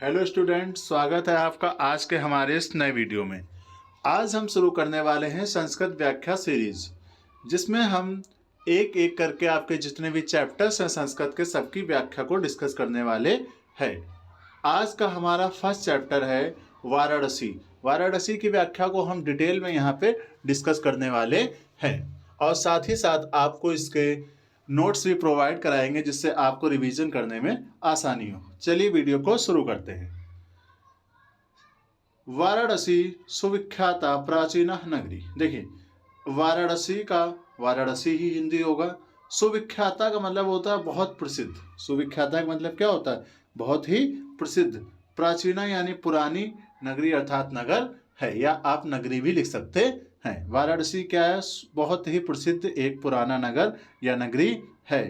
Hello student, स्वागत है आपका आज के हमारे इस नए वीडियो में। आज हम शुरू करने वाले हैं संस्कृत व्याख्या सीरीज, जिसमें हम एक एक करके आपके जितने भी चैप्टर्स हैं संस्कृत के सबकी व्याख्या को डिस्कस करने वाले हैं। आज का हमारा फर्स्ट चैप्टर है वाराणसी। वाराणसी की व्याख्या को हम डिटेल में यहाँ पे डिस्कस करने वाले हैं और साथ ही साथ आपको इसके नोट्स भी प्रोवाइड कराएंगे, जिससे आपको रिवीजन करने में आसानी हो। चलिए वीडियो को शुरू करते हैं। वाराणसी सुविख्याता प्राचीन नगरी। देखिए, वाराणसी का वाराणसी ही हिंदी होगा। सुविख्याता का मतलब होता है बहुत प्रसिद्ध। सुविख्याता का मतलब क्या होता है? बहुत ही प्रसिद्ध। प्राचीना यानी पुरानी, नगरी अर्थात नगर है, या आप नगरी भी लिख सकते हैं। वाराणसी क्या है? बहुत ही प्रसिद्ध एक पुराना नगर या नगरी है।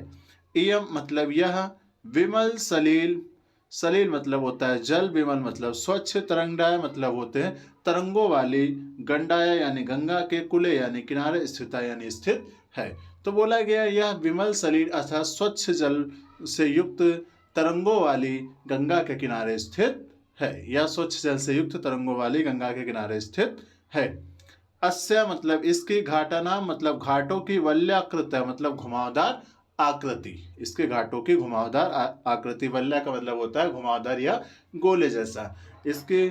इयम मतलब यह, विमल सलील, सलील मतलब होता है जल, विमल मतलब स्वच्छ, तरंगडाय मतलब होते हैं तरंगों वाली, गंडाया यानी गंगा के, कुले यानी किनारे, स्थिता यानी स्थित है। तो बोला गया यह विमल सलील अर्थात स्वच्छ जल से युक्त तरंगों वाली गंगा के किनारे स्थित है, या स्वच्छ जल से युक्त तरंगों वाली गंगा के किनारे स्थित है। अस्य मतलब इसकी, घाटाना मतलब घाटों की, वल्याकृत मतलब घुमावदार आकृति, इसके घाटों की घुमावदार आकृति। वल्या का मतलब होता है घुमावदार या गोले जैसा। इसके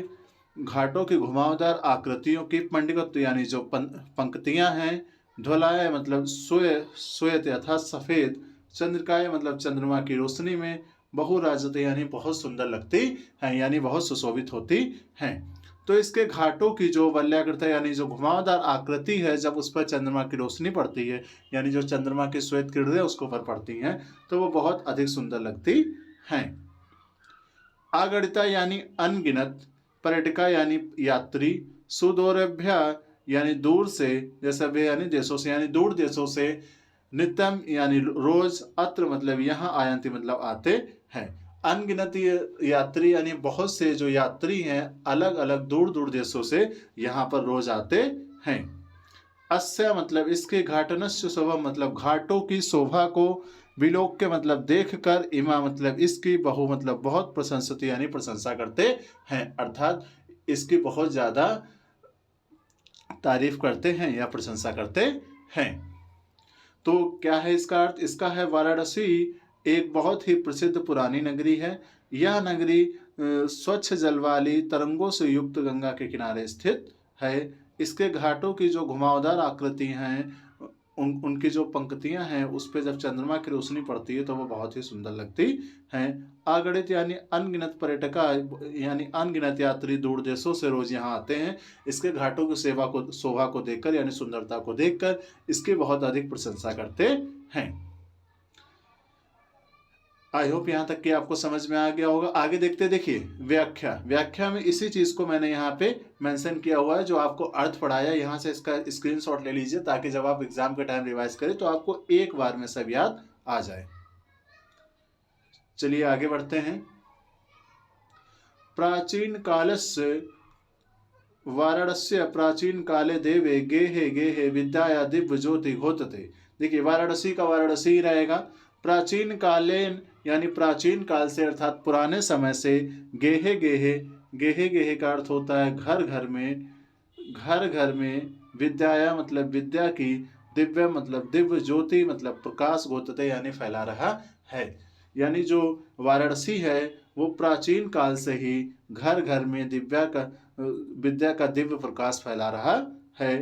घाटों की घुमावदार आकृतियों की, पंडिकत्व यानी जो पंक्तियां हैं, ध्वलाय मतलब श्वेत अर्थात सफेद, चंद्रिकाय मतलब चंद्रमा की रोशनी में, बहुराजते यानी बहुत सुंदर लगती हैं, यानी बहुत सुशोभित होती हैं। तो इसके घाटों की जो वल्याकृत यानी जो घुमावदार आकृति है, जब उस पर चंद्रमा की रोशनी पड़ती है, यानी जो चंद्रमा की श्वेत किरणें उसके ऊपर पड़ती हैं, तो वो बहुत अधिक सुंदर लगती हैं। आगणिता यानी अनगिनत, पर्यटका यानी यात्री, सुदूरभ्य यानी दूर से, जैसे वे यानी देशों से, यानी दूर देशों से, नित्यम यानी रोज, अत्र मतलब यहाँ, आयंती मतलब आते हैं। अनगिनत यात्री यानी बहुत से जो यात्री हैं अलग अलग दूर दूर देशों से यहाँ पर रोज आते हैं। अस्य मतलब इसके, घाटनस्य शोभा मतलब घाटों की शोभा को, विलोक्य मतलब देख कर, इमा मतलब इसकी, बहु मतलब बहुत, प्रशंसती यानी प्रशंसा करते हैं, अर्थात इसकी बहुत ज्यादा तारीफ करते हैं या प्रशंसा करते हैं। तो क्या है इसका अर्थ? इसका है वाराणसी एक बहुत ही प्रसिद्ध पुरानी नगरी है। यह नगरी स्वच्छ जल वाली, तरंगों से युक्त गंगा के किनारे स्थित है। इसके घाटों की जो घुमावदार आकृति हैं, उनकी जो पंक्तियां हैं, उस पर जब चंद्रमा की रोशनी पड़ती है तो वो बहुत ही सुंदर लगती हैं। अगणित यानी अनगिनत, पर्यटका यानी अनगिनत यात्री दूर देशों से रोज यहाँ आते हैं। इसके घाटों की शोभा को देखकर यानी सुंदरता को देखकर इसकी बहुत अधिक प्रशंसा करते हैं। आई होप यहाँ तक कि आपको समझ में आ गया होगा। आगे देखते, देखिए व्याख्या। व्याख्या में इसी चीज को मैंने यहाँ पे मेंशन किया हुआ है, जो आपको अर्थ पढ़ाया, यहाँ से इसका स्क्रीनशॉट ले लीजिए, ताकि जब आप एग्जाम के टाइम रिवाइज करें तो आपको एक बार में सब याद आ जाए। चलिए आगे बढ़ते हैं। प्राचीन कालस्य वाराणस्य प्राचीन काले देवे गेहे गेहे विद्याया दिव्य ज्योति घोतते। देखिए, वाराणसी का वाराणसी रहेगा। प्राचीन कालेन यानी प्राचीन काल से, अर्थात पुराने समय से, गेहे गेहे, गेहे गेहे का अर्थ होता है घर घर में, घर घर में, विद्याया मतलब विद्या की, दिव्य मतलब दिव्य, ज्योति मतलब प्रकाश, घोतते यानी फैला रहा है। यानी जो वाराणसी है वो प्राचीन काल से ही घर घर में विद्या का दिव्य प्रकाश फैला रहा है।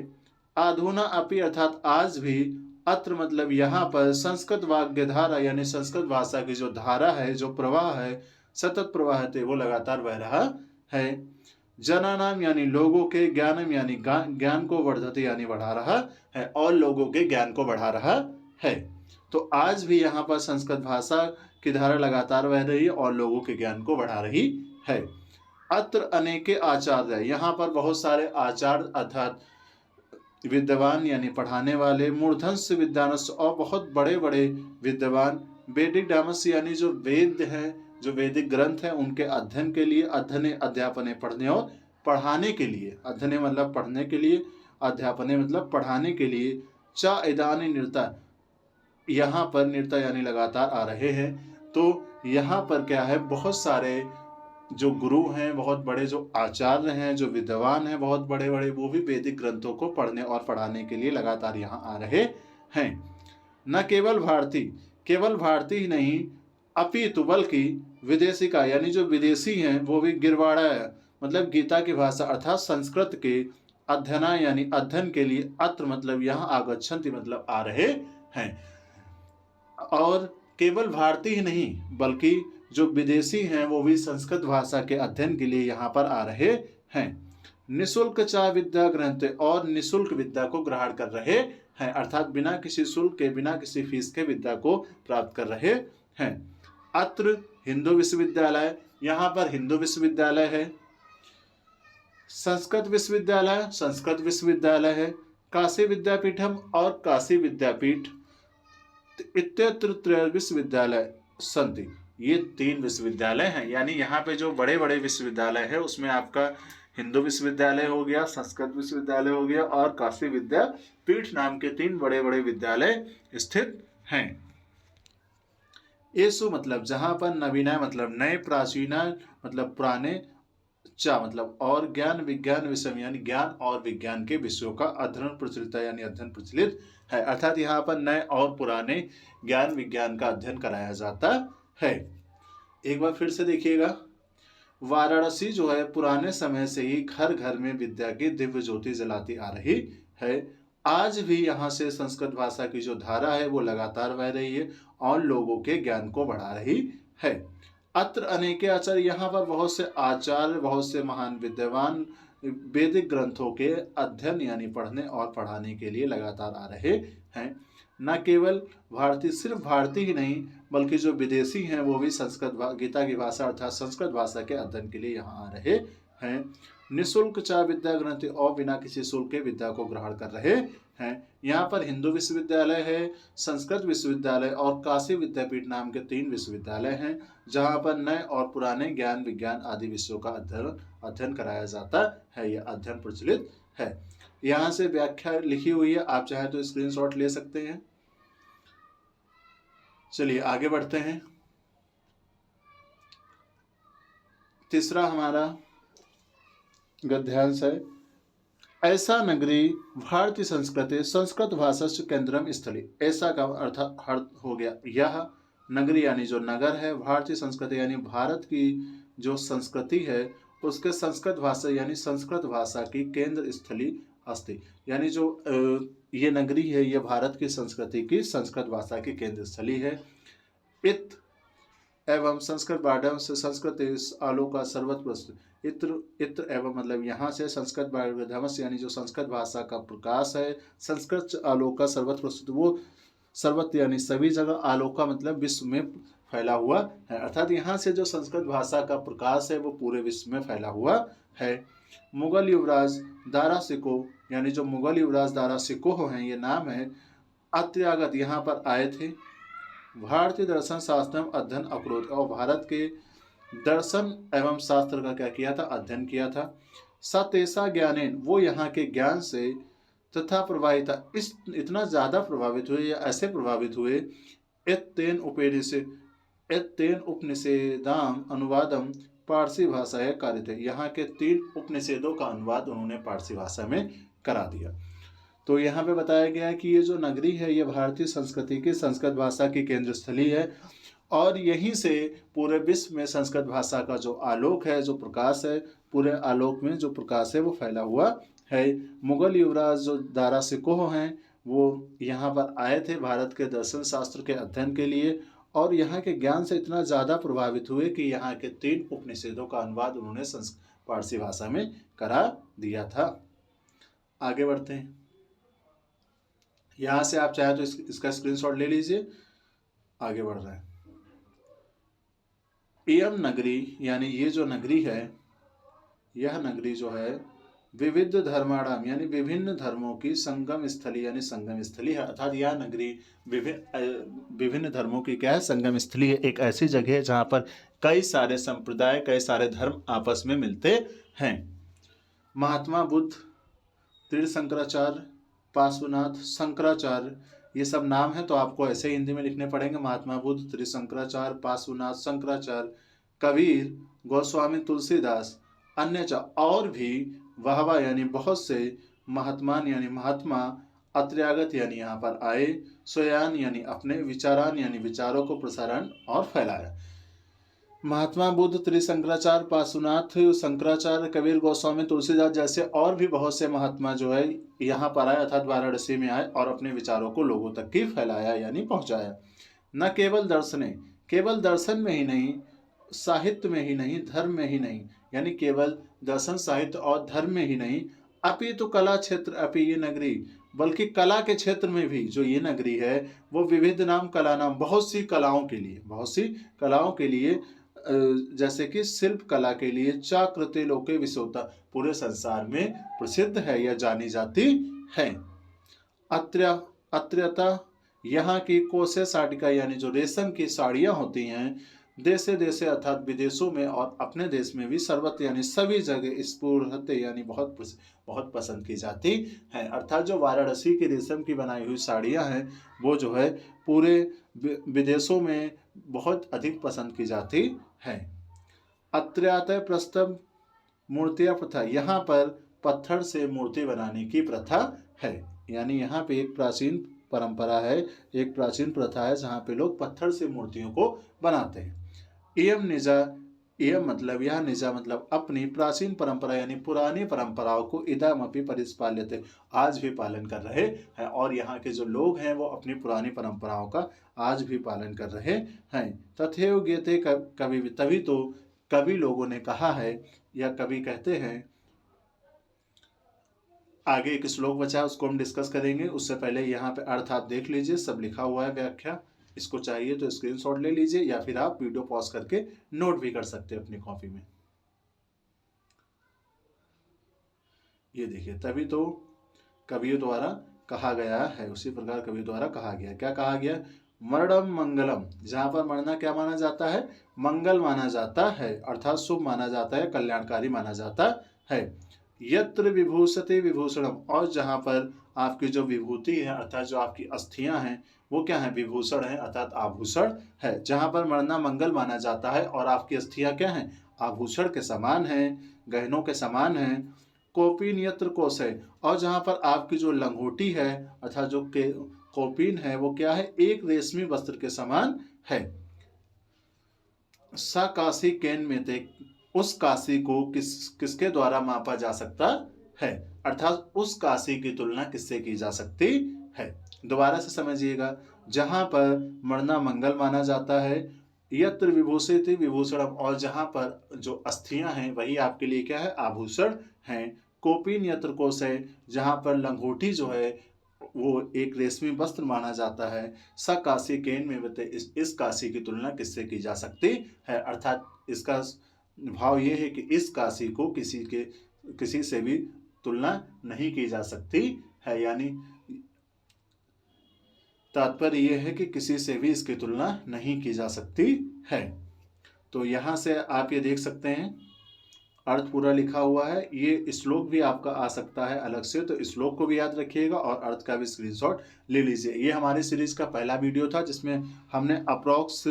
आधुना अपि अर्थात आज भी, अत्र मतलब यहाँ पर, संस्कृत वाग्य धारा यानी संस्कृत भाषा की जो धारा है, जो प्रवाह है, सतत प्रवाह थे, वो लगातार बह रहा है। जनानाम यानी लोगों के, ज्ञानम यानी ज्ञान को, वर्धते यानी बढ़ा रहा है, और लोगों के ज्ञान को बढ़ा रहा है। तो आज भी यहाँ पर संस्कृत भाषा की धारा लगातार बह रही है और लोगों के ज्ञान को बढ़ा रही है। अत्र अनेके आचार्य, यहाँ पर बहुत सारे आचार्य अर्थात विद्वान यानी पढ़ाने वाले, मूर्धन्स विद्वानस और बहुत बड़े बड़े विद्वान, वैदिक डामस यानी जो वेद हैं, जो वैदिक ग्रंथ हैं, उनके अध्ययन के लिए, अध्ययने अध्यापने पढ़ने और पढ़ाने के लिए, अध्ययने मतलब पढ़ने के लिए, अध्यापने मतलब पढ़ाने के लिए, चा इदानी नृता, यहाँ पर नृता यानी लगातार आ रहे हैं। तो यहाँ पर क्या है, बहुत सारे जो गुरु हैं बहुत बड़े, जो आचार्य हैं, जो विद्वान हैं बहुत बड़े बड़े, वो भी वैदिक ग्रंथों को पढ़ने और पढ़ाने के लिए लगातार यहाँ आ रहे हैं। न केवल भारतीय ही नहीं अपितु बल्कि विदेशी का, यानी जो विदेशी हैं वो भी गिरवाड़ा मतलब गीता की भाषा अर्थात संस्कृत के अध्ययना यानी अध्ययन के लिए अत्र मतलब यहाँ आगच्छन्ति मतलब आ रहे हैं। और केवल भारतीय ही नहीं बल्कि जो विदेशी हैं वो भी संस्कृत भाषा के अध्ययन के लिए यहाँ पर आ रहे हैं। निःशुल्क चा विद्या ग्रहणते, और निःशुल्क विद्या को ग्रहण कर रहे हैं, अर्थात बिना किसी शुल्क के, बिना किसी फीस के विद्या को प्राप्त कर रहे हैं। अत्र हिंदू विश्वविद्यालय, यहाँ पर हिंदू विश्वविद्यालय है। संस्कृत विश्वविद्यालय है। काशी विद्यापीठम और काशी विद्यापीठ इत्यत्र त्रय विश्वविद्यालय संति, ये 3 विश्वविद्यालय हैं। यानी यहाँ पे जो बड़े बड़े विश्वविद्यालय है उसमें आपका हिंदू विश्वविद्यालय हो गया, संस्कृत विश्वविद्यालय हो गया और काशी विद्यापीठ नाम के 3 बड़े बड़े विद्यालय स्थित हैं। एसु मतलब जहाँ पर, नवीना मतलब नए, प्राचीना मतलब पुराने, चा मतलब और, ज्ञान विज्ञान विषय यानी ज्ञान और विज्ञान के विषयों का अध्ययन प्रचलित है, यानी अध्ययन प्रचलित है, अर्थात यहाँ पर नए और पुराने ज्ञान विज्ञान का अध्ययन कराया जाता है। एक बार फिर से देखिएगा, वाराणसी जो है पुराने समय से ही घर घर में विद्या की दिव्य ज्योति जलाती आ रही है। आज भी यहाँ से संस्कृत भाषा की जो धारा है वो लगातार बह रही है और लोगों के ज्ञान को बढ़ा रही है। अत्र अनेके आचार्य, यहाँ पर बहुत से आचार्य, बहुत से महान विद्वान वैदिक ग्रंथों के अध्ययन यानी पढ़ने और पढ़ाने के लिए लगातार आ रहे हैं। न केवल भारतीय, सिर्फ भारतीय ही नहीं बल्कि जो विदेशी हैं वो भी संस्कृत गीता की भाषा अर्थात संस्कृत भाषा के अध्ययन के लिए यहाँ आ रहे हैं। निःशुल्क चा विद्या ग्रंथि, और बिना किसी शुल्क के विद्या को ग्रहण कर रहे हैं। यहाँ पर हिंदू विश्वविद्यालय है, संस्कृत विश्वविद्यालय और काशी विद्यापीठ नाम के 3 विश्वविद्यालय हैं जहाँ पर नए और पुराने ज्ञान विज्ञान आदि विषयों का अध्ययन कराया जाता है। यह अध्ययन प्रचलित है। यहाँ से व्याख्या लिखी हुई है, आप चाहे तो स्क्रीनशॉट ले सकते हैं। चलिए आगे बढ़ते हैं। तीसरा हमारा गद्यांश है, ऐसा नगरी भारतीय संस्कृति संस्कृत भाषा केंद्रम स्थली। ऐसा का अर्थ हो गया यह नगरी यानी जो नगर है, भारतीय संस्कृति यानी भारत की जो संस्कृति है उसके संस्कृत भाषा यानी संस्कृत भाषा की केंद्र स्थली अस्ति, यानी जो ये नगरी है ये भारत की संस्कृति की संस्कृत भाषा की केंद्र स्थली है। इत एवं संस्कृत बाढ़ से संस्कृत आलोका सर्वत्र, इत्र एवं मतलब यहाँ से संस्कृत बाढ़ यानी जो संस्कृत भाषा का प्रकाश है, संस्कृत आलोका सर्वत्र प्रस्तुत, वो सर्वत्र यानी सभी जगह, आलोका मतलब विश्व में फैला हुआ है, अर्थात यहाँ से जो संस्कृत भाषा का प्रकाश है वो पूरे विश्व में फैला हुआ है। मुगल युवराज दारा सिकोह, यानी जो मुगल युवराज दारा सिकोह हैं ये नाम है, अत्यागत यहाँ पर आए थे, भारतीय दर्शन शास्त्र अध्ययन अक्रोध, और भारत के दर्शन एवं शास्त्र का क्या किया था, अध्ययन किया था। सतेसा ज्ञानेन, वो यहाँ के ज्ञान से, तथा प्रभावित, इस इतना ज़्यादा प्रभावित हुए या ऐसे प्रभावित हुए, एत्तेन उपनिषेदाम अनुवादम पारसी भाषा है कार्य थे, यहाँ के 3 उपनिषेदों का अनुवाद उन्होंने पारसी भाषा में करा दिया। तो यहाँ पे बताया गया है कि ये जो नगरी है ये भारतीय संस्कृति की संस्कृत भाषा की केंद्र स्थली है और यहीं से पूरे विश्व में संस्कृत भाषा का जो आलोक है, जो प्रकाश है, पूरे आलोक में जो प्रकाश है वो फैला हुआ है। मुगल युवराज जो दारा सिकोह हैं वो यहाँ पर आए थे भारत के दर्शन शास्त्र के अध्ययन के लिए और यहाँ के ज्ञान से इतना ज़्यादा प्रभावित हुए कि यहाँ के 3 उपनिषेदों का अनुवाद उन्होंने पारसी भाषा में करा दिया था। आगे बढ़ते हैं। यहाँ से आप चाहे तो इसका स्क्रीनशॉट ले लीजिए। आगे बढ़ रहे हैं। इयम नगरी यानी ये जो नगरी है, यह नगरी जो है विविध धर्माणाम यानी विभिन्न धर्मों की संगम स्थली यानी संगम स्थली है, अर्थात यह नगरी विभिन्न धर्मों की क्या है, संगम स्थली है। एक ऐसी जगह है जहाँ पर कई सारे संप्रदाय, कई सारे धर्म आपस में मिलते हैं। महात्मा बुद्ध, तीर्थंकराचार्य, पार्श्वनाथ, शंकराचार्य, ये सब नाम है तो आपको ऐसे हिंदी में लिखने पड़ेंगे। महात्मा बुद्ध, त्रिशंकराचार्य, पार्श्वनाथ, शंकराचार्य, कबीर, गोस्वामी तुलसीदास, अन्य और भी वहवा यानी बहुत से, महात्मान यानी महात्मा, अत्र्यागत यानी यहाँ पर आए, स्वयान यानी अपने, विचारान यानी विचारों को प्रसारण और फैलाया। महात्मा बुद्ध, त्रिशंकराचार्य, पार्श्वनाथ, शंकराचार्य, कबीर, गोस्वामी तुलसीदास जैसे और भी बहुत से महात्मा जो है यहाँ पर आए अर्थात वाराणसी में आए और अपने विचारों को लोगों तक की फैलाया यानी पहुँचाया। न केवल दर्शने, केवल दर्शन में ही नहीं, साहित्य में ही नहीं, धर्म में ही नहीं, यानी केवल दर्शन साहित्य और धर्म में ही नहीं, अपि तो कला क्षेत्र अपि ये नगरी, बल्कि कला के क्षेत्र में भी जो ये नगरी है वो विविध नाम कला नाम, बहुत सी कलाओं के लिए, बहुत सी कलाओं के लिए, जैसे कि शिल्प कला के लिए, चाकृते लोके विशोता, पूरे संसार में प्रसिद्ध है या जानी जाती है। अत्र्यता यहाँ की कोसे साटिका यानी जो रेशम की साड़ियाँ होती हैं, देशे देशे अर्थात विदेशों में और अपने देश में भी सर्वत्र यानी सभी जगह स्फुरते यानी बहुत पसंद की जाती हैं। अर्थात जो वाराणसी की रेशम की बनाई हुई साड़ियाँ हैं वो जो है पूरे विदेशों में बहुत अधिक पसंद की जाती हैं। अत्र्यातय प्रस्तव मूर्तियाँ प्रथा, यहाँ पर पत्थर से मूर्ति बनाने की प्रथा है, यानी यहाँ पे एक प्राचीन परंपरा है, एक प्राचीन प्रथा है जहाँ पे लोग पत्थर से मूर्तियों को बनाते हैं। एयम निजा, एयम मतलब यह, निजा मतलब अपनी, प्राचीन परंपरा यानी पुरानी परंपराओं को इदमपि परिपाल्यते, आज भी पालन कर रहे हैं, और यहाँ के जो लोग हैं वो अपनी पुरानी परंपराओं का आज भी पालन कर रहे हैं। तथैव ज्ञेते कवि, तभी तो कवि लोगों ने कहा है या कवि कहते हैं। आगे एक श्लोक बचा है उसको हम डिस्कस करेंगे, उससे पहले यहाँ पे अर्थ आप देख लीजिए, सब लिखा हुआ है व्याख्या, इसको चाहिए तो स्क्रीनशॉट ले लीजिए या फिर आप वीडियो पॉज करके नोट भी कर सकते हैं अपनी कॉपी में। ये देखिए, तभी तो कवियों द्वारा कहा गया है, उसी प्रकार कवियों द्वारा कहा गया, क्या कहा गया, मरणम मंगलम, जहाँ पर मरना क्या माना जाता है, मंगल माना जाता है, अर्थात शुभ माना जाता है, कल्याणकारी माना जाता है। यत्र विभूषते विभूषणम, और जहाँ पर आपकी जो विभूति है अर्थात जो आपकी अस्थियां हैं वो क्या है, विभूषण है अर्थात आभूषण है। जहाँ पर मरना मंगल माना जाता है और आपकी अस्थियां क्या हैं, आभूषण के समान हैं, गहनों के समान हैं। कौपीन यत्र कोशे, और जहाँ पर आपकी जो लंगोटी है अर्थात जो कौपीन है वो क्या है, एक रेशमी वस्त्र के समान है। सा काशी केन में ते, उस काशी को किसके द्वारा मापा जा सकता है, अर्थात उस काशी की तुलना किससे की जा सकती है। दोबारा से समझिएगा, जहाँ पर मरना मंगल माना जाता है, यत्र विभूषित विभूषणम, और जहाँ पर जो अस्थियां हैं वही आपके लिए क्या है, आभूषण हैं। कौपीन यत्र कोशे, जहाँ पर लंगोटी जो है वो एक रेशमी वस्त्र माना जाता है। स काशी केन में बते, इस काशी की तुलना किससे की जा सकती है, अर्थात इसका भाव ये है कि इस काशी को किसी से भी तुलना नहीं की जा सकती है, यानी तात्पर्य यह है कि किसी से भी इसकी तुलना नहीं की जा सकती है। तो यहाँ से आप ये देख सकते हैं अर्थ पूरा लिखा हुआ है, ये श्लोक भी आपका आ सकता है अलग से, तो श्लोक को भी याद रखिएगा और अर्थ का भी स्क्रीनशॉट ले लीजिए। ये हमारी सीरीज का पहला वीडियो था जिसमें हमने अप्रॉक्स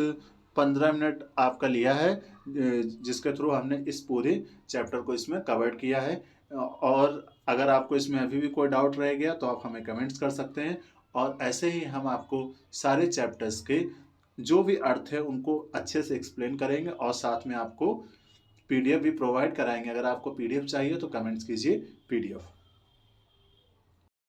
15 मिनट आपका लिया है, जिसके थ्रू हमने इस पूरे चैप्टर को इसमें कवर किया है। और अगर आपको इसमें अभी भी कोई डाउट रह गया तो आप हमें कमेंट्स कर सकते हैं, और ऐसे ही हम आपको सारे चैप्टर्स के जो भी अर्थ है उनको अच्छे से एक्सप्लेन करेंगे और साथ में आपको PDF भी प्रोवाइड कराएंगे। अगर आपको PDF चाहिए तो कमेंट्स कीजिए PDF।